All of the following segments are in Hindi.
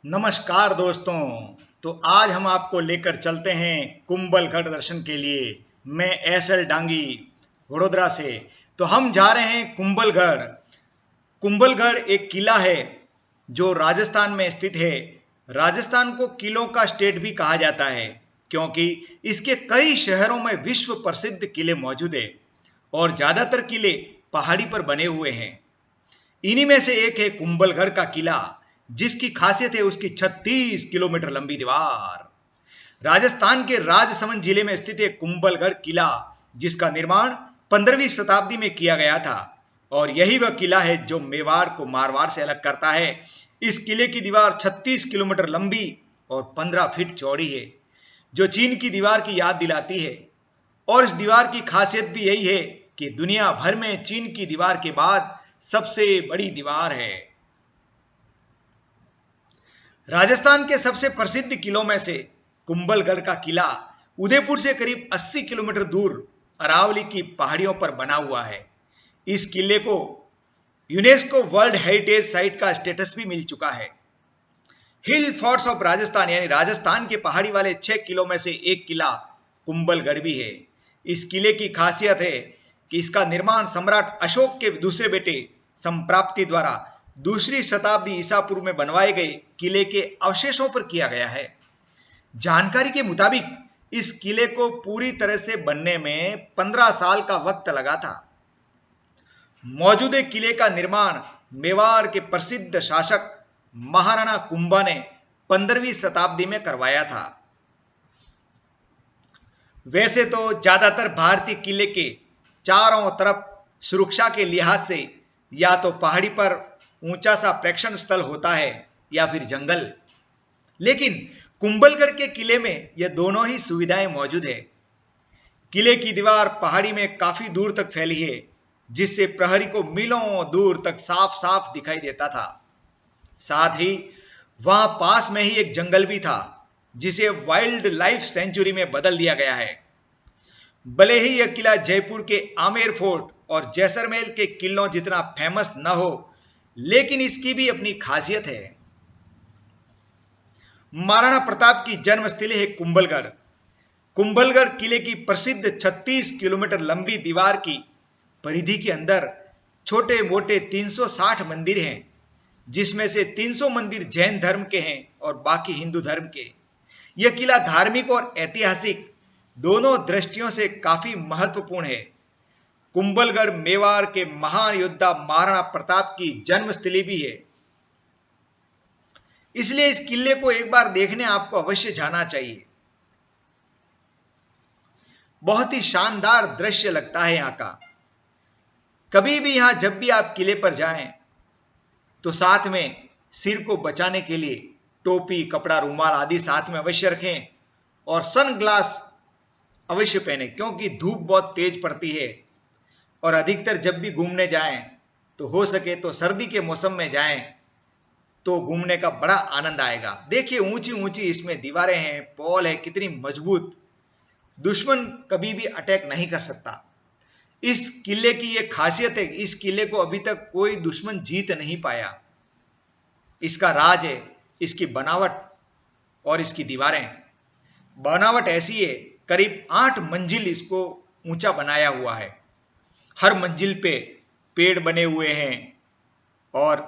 नमस्कार दोस्तों। तो आज हम आपको लेकर चलते हैं कुंभलगढ़ दर्शन के लिए। मैं एस.एल. डांगी वडोदरा से। तो हम जा रहे हैं कुंभलगढ़। कुंभलगढ़ एक किला है जो राजस्थान में स्थित है। राजस्थान को किलों का स्टेट भी कहा जाता है क्योंकि इसके कई शहरों में विश्व प्रसिद्ध किले मौजूद है और ज्यादातर किले पहाड़ी पर बने हुए हैं। इन्हीं में से एक है कुंभलगढ़ का किला, जिसकी खासियत है उसकी 36 किलोमीटर लंबी दीवार। राजस्थान के राजसमंद जिले में स्थित है कुंभलगढ़ किला, जिसका निर्माण 15वीं शताब्दी में किया गया था और यही वह किला है जो मेवाड़ को मारवाड़ से अलग करता है। इस किले की दीवार 36 किलोमीटर लंबी और 15 फीट चौड़ी है, जो चीन की दीवार की याद दिलाती है। और इस दीवार की खासियत भी यही है कि दुनिया भर में चीन की दीवार के बाद सबसे बड़ी दीवार है। राजस्थान के सबसे प्रसिद्ध किलों में से कुंभलगढ़ का किला उदयपुर से करीब 80 किलोमीटर दूर अरावली की पहाड़ियों पर बना हुआ है। इस किले को यूनेस्को वर्ल्ड हेरिटेज साइट का स्टेटस भी मिल चुका है। हिल फोर्ट्स ऑफ राजस्थान यानी राजस्थान के पहाड़ी वाले 6 किलों में से एक किला कुंभलगढ़ भी है। इस किले की खासियत है कि इसका निर्माण सम्राट अशोक के दूसरे बेटे संप्राप्ति द्वारा दूसरी शताब्दी ईसा पूर्व में बनवाए गए किले के अवशेषों पर किया गया है। जानकारी के मुताबिक इस किले को पूरी तरह से बनने में 15 साल का वक्त लगा था। मौजूदा किले का निर्माण मेवाड़ के प्रसिद्ध शासक महाराणा कुंभा ने 15वीं शताब्दी में करवाया था। वैसे तो ज्यादातर भारतीय किले के चारों तरफ सुरक्षा के लिहाज से या तो पहाड़ी पर ऊंचा सा प्रेक्षण स्थल होता है या फिर जंगल, लेकिन कुंभलगढ़ के किले में यह दोनों ही सुविधाएं मौजूद है। किले की दीवार पहाड़ी में काफी दूर तक फैली है, जिससे प्रहरी को मीलों दूर तक साफ साफ दिखाई देता था। साथ ही वहां पास में ही एक जंगल भी था, जिसे वाइल्ड लाइफ सेंचुरी में बदल दिया गया है। भले ही यह किला जयपुर के आमेर फोर्ट और जैसलमेर के किलों जितना फेमस न हो, लेकिन इसकी भी अपनी खासियत है। महाराणा प्रताप की जन्मस्थली है कुंभलगढ़। कुंभलगढ़ किले की प्रसिद्ध 36 किलोमीटर लंबी दीवार की परिधि के अंदर छोटे मोटे 360 मंदिर हैं, जिसमें से 300 मंदिर जैन धर्म के हैं और बाकी हिंदू धर्म के। यह किला धार्मिक और ऐतिहासिक दोनों दृष्टियों से काफी महत्वपूर्ण है। कुंभलगढ़ मेवाड़ के महान योद्धा महाराणा प्रताप की जन्मस्थली भी है, इसलिए इस किले को एक बार देखने आपको अवश्य जाना चाहिए। बहुत ही शानदार दृश्य लगता है यहाँ का। कभी भी यहाँ जब भी आप किले पर जाएं तो साथ में सिर को बचाने के लिए टोपी, कपड़ा, रुमाल आदि साथ में अवश्य रखें और सन ग्लास अवश्य पहने, क्योंकि धूप बहुत तेज पड़ती है। और अधिकतर जब भी घूमने जाएं तो हो सके तो सर्दी के मौसम में जाएं तो घूमने का बड़ा आनंद आएगा। देखिए ऊंची ऊंची इसमें दीवारें हैं, पॉल है, कितनी मजबूत। दुश्मन कभी भी अटैक नहीं कर सकता। इस किले की यह खासियत है, इस किले को अभी तक कोई दुश्मन जीत नहीं पाया। इसका राज है इसकी बनावट और इसकी दीवारें। बनावट ऐसी है, करीब 8 मंजिल इसको ऊंचा बनाया हुआ है। हर मंजिल पे पेड़ बने हुए हैं और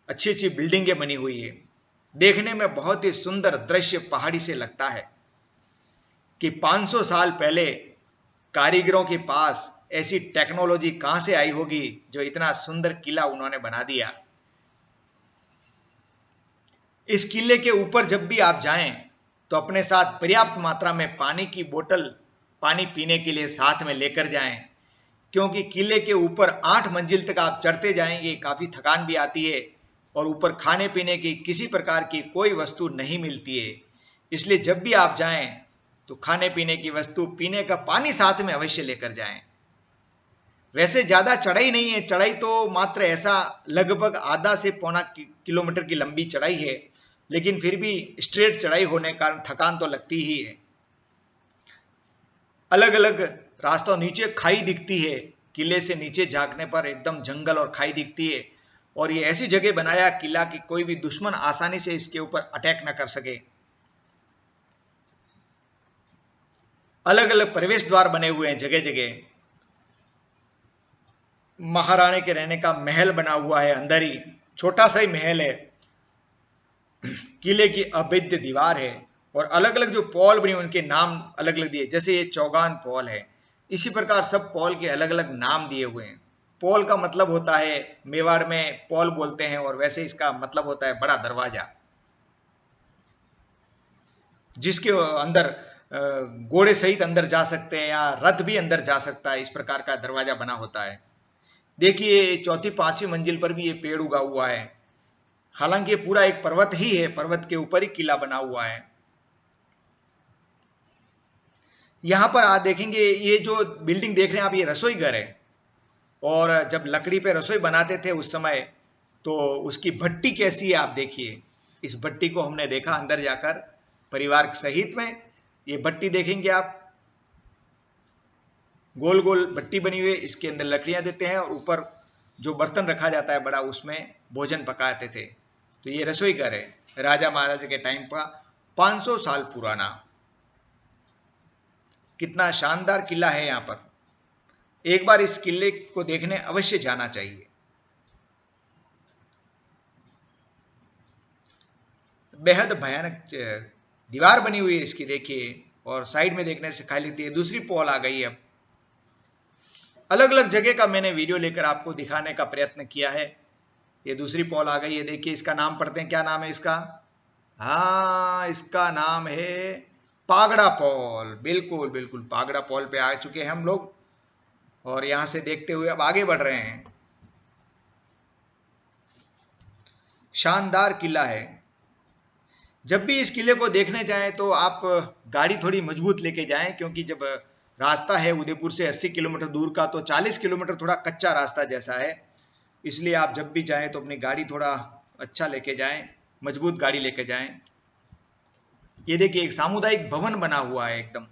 अच्छी अच्छी बिल्डिंगें बनी हुई है। देखने में बहुत ही सुंदर दृश्य पहाड़ी से लगता है कि 500 साल पहले कारीगरों के पास ऐसी टेक्नोलॉजी कहां से आई होगी जो इतना सुंदर किला उन्होंने बना दिया। इस किले के ऊपर जब भी आप जाएं तो अपने साथ पर्याप्त मात्रा में पानी की बोतल, पानी पीने के लिए साथ में लेकर जाएं, क्योंकि किले के ऊपर 8 मंजिल तक आप चढ़ते जाएंगे, काफी थकान भी आती है और ऊपर खाने पीने की किसी प्रकार की कोई वस्तु नहीं मिलती है। इसलिए जब भी आप जाएं तो खाने पीने की वस्तु, पीने का पानी साथ में अवश्य लेकर जाएं। वैसे ज्यादा चढ़ाई नहीं है, चढ़ाई तो मात्र ऐसा लगभग आधा से पौना किलोमीटर की लंबी चढ़ाई है, लेकिन फिर भी स्ट्रेट चढ़ाई होने के कारण थकान तो लगती ही है। अलग अलग रास्तों नीचे खाई दिखती है, किले से नीचे झांकने पर एकदम जंगल और खाई दिखती है। और ये ऐसी जगह बनाया किला कि कोई भी दुश्मन आसानी से इसके ऊपर अटैक न कर सके। अलग अलग प्रवेश द्वार बने हुए हैं जगह जगह। महारानी के रहने का महल बना हुआ है, अंदर ही छोटा सा ही महल है। किले की अभेद्य दीवार है और अलग अलग जो पॉल बनी उनके नाम अलग अलग दिए, जैसे ये चौगान पॉल है, इसी प्रकार सब पॉल के अलग अलग नाम दिए हुए हैं। पॉल का मतलब होता है, मेवाड़ में पॉल बोलते हैं, और वैसे इसका मतलब होता है बड़ा दरवाजा, जिसके अंदर घोड़े सहित अंदर जा सकते हैं या रथ भी अंदर जा सकता है, इस प्रकार का दरवाजा बना होता है। देखिए चौथी पांचवी मंजिल पर भी ये पेड़ उगा हुआ है। हालांकि ये पूरा एक पर्वत ही है, पर्वत के ऊपर ही किला बना हुआ है। यहां पर आप देखेंगे ये जो बिल्डिंग देख रहे हैं आप, ये रसोई घर है। और जब लकड़ी पे रसोई बनाते थे उस समय, तो उसकी भट्टी कैसी है आप देखिए। इस भट्टी को हमने देखा अंदर जाकर परिवार सहित में। ये भट्टी देखेंगे आप, गोल गोल भट्टी बनी हुई है, इसके अंदर लकड़ियां देते हैं और ऊपर जो बर्तन रखा जाता है बड़ा, उसमें भोजन पकाते थे। तो ये रसोई घर है, राजा महाराजा के टाइम का 500 साल पुराना। कितना शानदार किला है यहाँ पर। एक बार इस किले को देखने अवश्य जाना चाहिए। बेहद भयानक दीवार बनी हुई है इसकी, देखिए, और साइड में देखने से खाली लगती है। दूसरी पॉल आ गई है। अब अलग अलग जगह का मैंने वीडियो लेकर आपको दिखाने का प्रयत्न किया है। ये दूसरी पॉल आ गई है, देखिए। इसका नाम पढ़ते हैं, क्या नाम है इसका? हाँ, इसका नाम है पागड़ा पॉल। बिल्कुल बिल्कुल, पागड़ा पॉल पे आ चुके हैं हम लोग, और यहां से देखते हुए अब आगे बढ़ रहे हैं। शानदार किला है। जब भी इस किले को देखने जाएं तो आप गाड़ी थोड़ी मजबूत लेके जाएं, क्योंकि जब रास्ता है उदयपुर से 80 किलोमीटर दूर का, तो 40 किलोमीटर थोड़ा कच्चा रास्ता जैसा है। इसलिए आप जब भी जाएं तो अपनी गाड़ी थोड़ा अच्छा लेके जाएं, मजबूत गाड़ी लेके जाएं। ये देखिए एक सामुदायिक भवन बना हुआ है एकदम।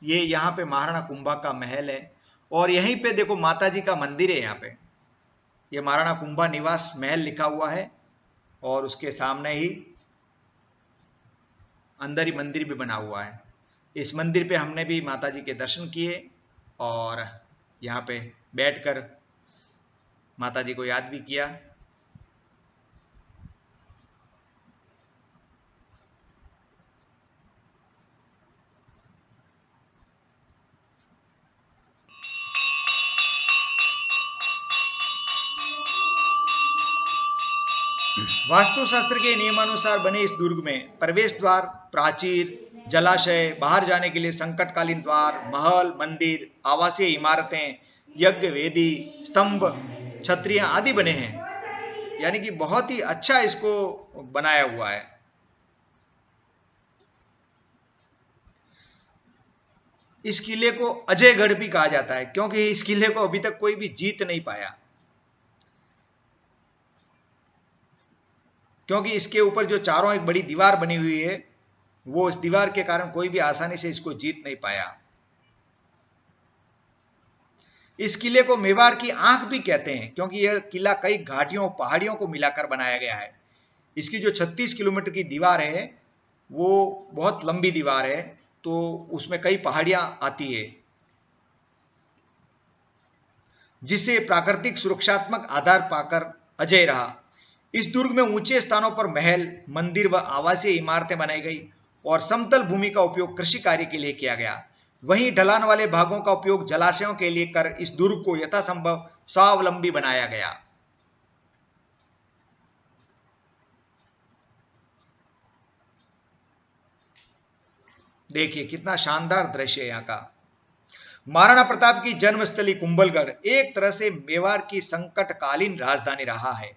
ये यहाँ पे महाराणा कुंभा का महल है, और यहीं पे देखो माता जी का मंदिर है। यहाँ पे ये महाराणा कुंभा निवास महल लिखा हुआ है, और उसके सामने ही अंदर ही मंदिर भी बना हुआ है। इस मंदिर पे हमने भी माता जी के दर्शन किए, और यहाँ पे बैठकर माता जी को याद भी किया। वास्तुशास्त्र के नियमानुसार बने इस दुर्ग में प्रवेश द्वार, प्राचीर, जलाशय, बाहर जाने के लिए संकटकालीन द्वार, महल, मंदिर, आवासीय इमारतें, यज्ञ वेदी, स्तंभ, छतरियां आदि बने हैं। यानी कि बहुत ही अच्छा इसको बनाया हुआ है। इस किले को अजयगढ़ भी कहा जाता है, क्योंकि इस किले को अभी तक कोई भी जीत नहीं पाया, क्योंकि इसके ऊपर जो चारों एक बड़ी दीवार बनी हुई है, वो इस दीवार के कारण कोई भी आसानी से इसको जीत नहीं पाया। इस किले को मेवाड़ की आंख भी कहते हैं, क्योंकि यह किला कई घाटियों पहाड़ियों को मिलाकर बनाया गया है। इसकी जो 36 किलोमीटर की दीवार है वो बहुत लंबी दीवार है, तो उसमें कई पहाड़ियां आती है, जिससे प्राकृतिक सुरक्षात्मक आधार पाकर अजय रहा। इस दुर्ग में ऊंचे स्थानों पर महल, मंदिर व आवासीय इमारतें बनाई गई, और समतल भूमि का उपयोग कृषि कार्य के लिए किया गया। वहीं ढलान वाले भागों का उपयोग जलाशयों के लिए कर इस दुर्ग को यथासंभव स्वावलंबी बनाया गया। देखिए कितना शानदार दृश्य है यहाँ का। महाराणा प्रताप की जन्मस्थली कुंभलगढ़ एक तरह से मेवाड़ की संकटकालीन राजधानी रहा है।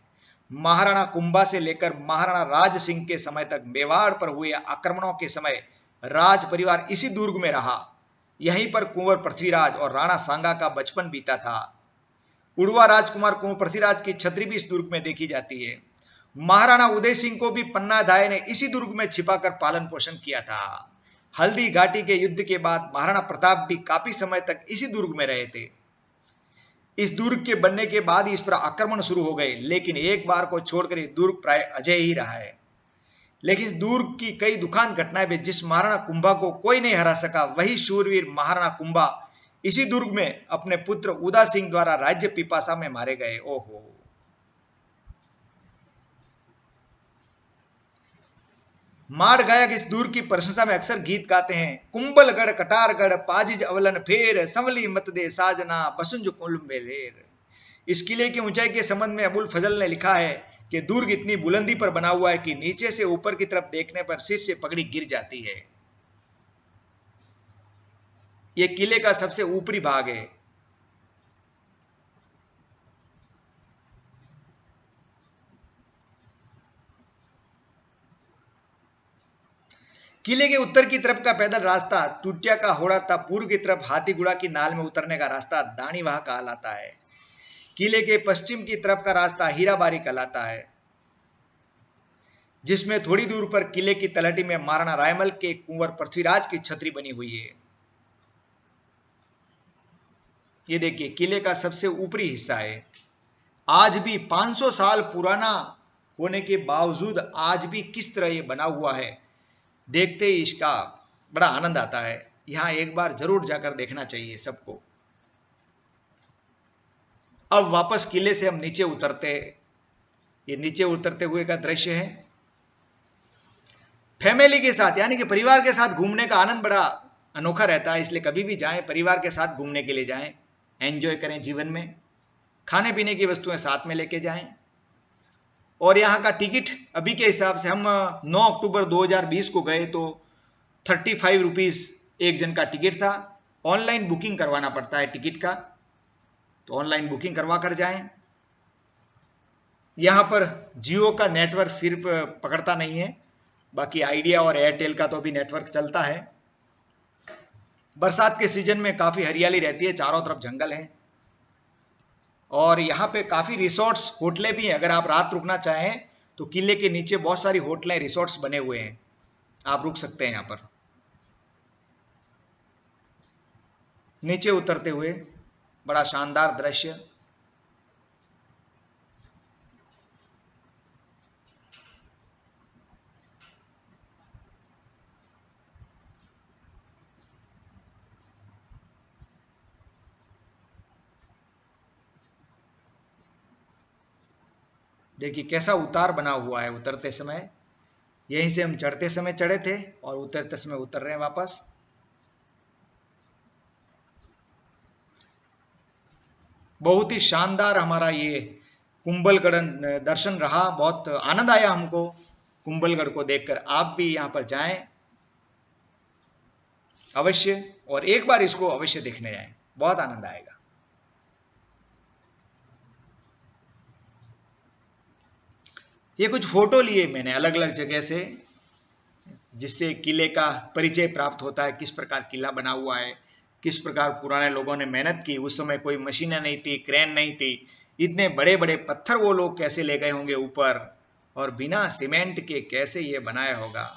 महाराणा कुंभा से लेकर महाराणा राज सिंह के समय तक मेवाड़ पर हुए आक्रमणों के समय राज परिवार इसी दुर्ग में रहा। यहीं पर कुंवर पृथ्वीराज और राणा सांगा का बचपन बीता था। उड़वा राजकुमार कुंवर पृथ्वीराज की छतरी भी इस दुर्ग में देखी जाती है। महाराणा उदय सिंह को भी पन्ना धाय ने इसी दुर्ग में छिपाकर पालन पोषण किया था। हल्दी घाटी के युद्ध के बाद महाराणा प्रताप भी काफी समय तक इसी दुर्ग में रहे थे। इस दुर्ग के बनने के बाद ही इस पर आक्रमण शुरू हो गए, लेकिन एक बार को छोड़कर यह दुर्ग प्राय अजय ही रहा है। लेकिन दुर्ग की कई दुखांत घटनाएं भी, जिस महाराणा कुंभा को कोई नहीं हरा सका, वही शूरवीर महाराणा कुंभा इसी दुर्ग में अपने पुत्र उदा सिंह द्वारा राज्य पिपासा में मारे गए। ओहो, मार गायक इस दुर्ग की प्रशंसा में अक्सर गीत गाते हैं। कुंभलगढ़ कटारगढ़ पाजिज अवलन फेर, संवली मत दे साजना बसुंज कुलुम्बेलेर। इस किले की ऊंचाई के संबंध में अबुल फजल ने लिखा है कि दुर्ग इतनी बुलंदी पर बना हुआ है कि नीचे से ऊपर की तरफ देखने पर सिर से पगड़ी गिर जाती है। यह किले का सबसे ऊपरी भाग है। किले के उत्तर की तरफ का पैदल रास्ता टूटिया का होड़ा था। पूर्व की तरफ हाथीगुड़ा की नाल में उतरने का रास्ता दानीवाह कहलाता है। किले के पश्चिम की तरफ का रास्ता हीराबारी कहलाता है, जिसमें थोड़ी दूर पर किले की तलहटी में महाराणा रायमल के कुंवर पृथ्वीराज की छतरी बनी हुई है। ये देखिए, किले का सबसे ऊपरी हिस्सा है। आज भी 500 साल पुराना होने के बावजूद आज भी किस तरह ये बना हुआ है, देखते ही इसका बड़ा आनंद आता है। यहां एक बार जरूर जाकर देखना चाहिए सबको। अब वापस किले से हम नीचे उतरते, ये नीचे उतरते हुए का दृश्य है। फैमिली के साथ यानी कि परिवार के साथ घूमने का आनंद बड़ा अनोखा रहता है, इसलिए कभी भी जाएं परिवार के साथ घूमने के लिए जाएं, एंजॉय करें जीवन में। खाने पीने की वस्तुएं साथ में लेके जाएं। और यहाँ का टिकट अभी के हिसाब से, हम 9 अक्टूबर 2020 को गए तो 35 रुपीज एक जन का टिकट था। ऑनलाइन बुकिंग करवाना पड़ता है टिकट का, तो ऑनलाइन बुकिंग करवा कर जाएं। यहाँ पर जियो का नेटवर्क सिर्फ पकड़ता नहीं है, बाकी आइडिया और एयरटेल का तो भी नेटवर्क चलता है। बरसात के सीजन में काफ़ी हरियाली रहती है, चारों तरफ जंगल है। और यहाँ पे काफ़ी रिसोर्ट्स, होटलें भी हैं। अगर आप रात रुकना चाहें तो किले के नीचे बहुत सारी होटलें, रिसोर्ट्स बने हुए हैं, आप रुक सकते हैं यहाँ पर। नीचे उतरते हुए बड़ा शानदार दृश्य। देखिए कैसा उतार बना हुआ है। उतरते समय, यहीं से हम चढ़ते समय चढ़े थे और उतरते समय उतर रहे हैं वापस। बहुत ही शानदार हमारा ये कुंभलगढ़ दर्शन रहा। बहुत आनंद आया हमको कुंभलगढ़ को देखकर। आप भी यहाँ पर जाएं अवश्य, और एक बार इसको अवश्य देखने जाएं, बहुत आनंद आएगा। ये कुछ फोटो लिए मैंने अलग अलग जगह से, जिससे किले का परिचय प्राप्त होता है, किस प्रकार किला बना हुआ है, किस प्रकार पुराने लोगों ने मेहनत की। उस समय कोई मशीनें नहीं थी, क्रेन नहीं थी, इतने बड़े बड़े पत्थर वो लोग कैसे ले गए होंगे ऊपर, और बिना सीमेंट के कैसे ये बनाया होगा।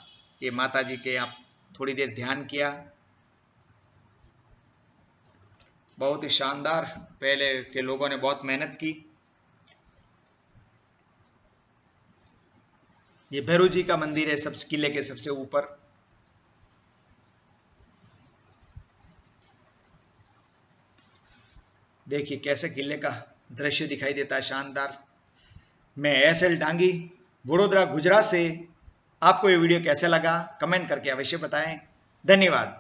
ये माता जी के आप थोड़ी देर ध्यान किया, बहुत ही शानदार। पहले के लोगों ने बहुत मेहनत की। ये भैरू जी का मंदिर है सब किले के सबसे ऊपर। देखिए कैसे किले का दृश्य दिखाई देता है, शानदार। मैं एस.एल. डांगी, वडोदरा गुजरात से। आपको ये वीडियो कैसा लगा कमेंट करके अवश्य बताएं। धन्यवाद।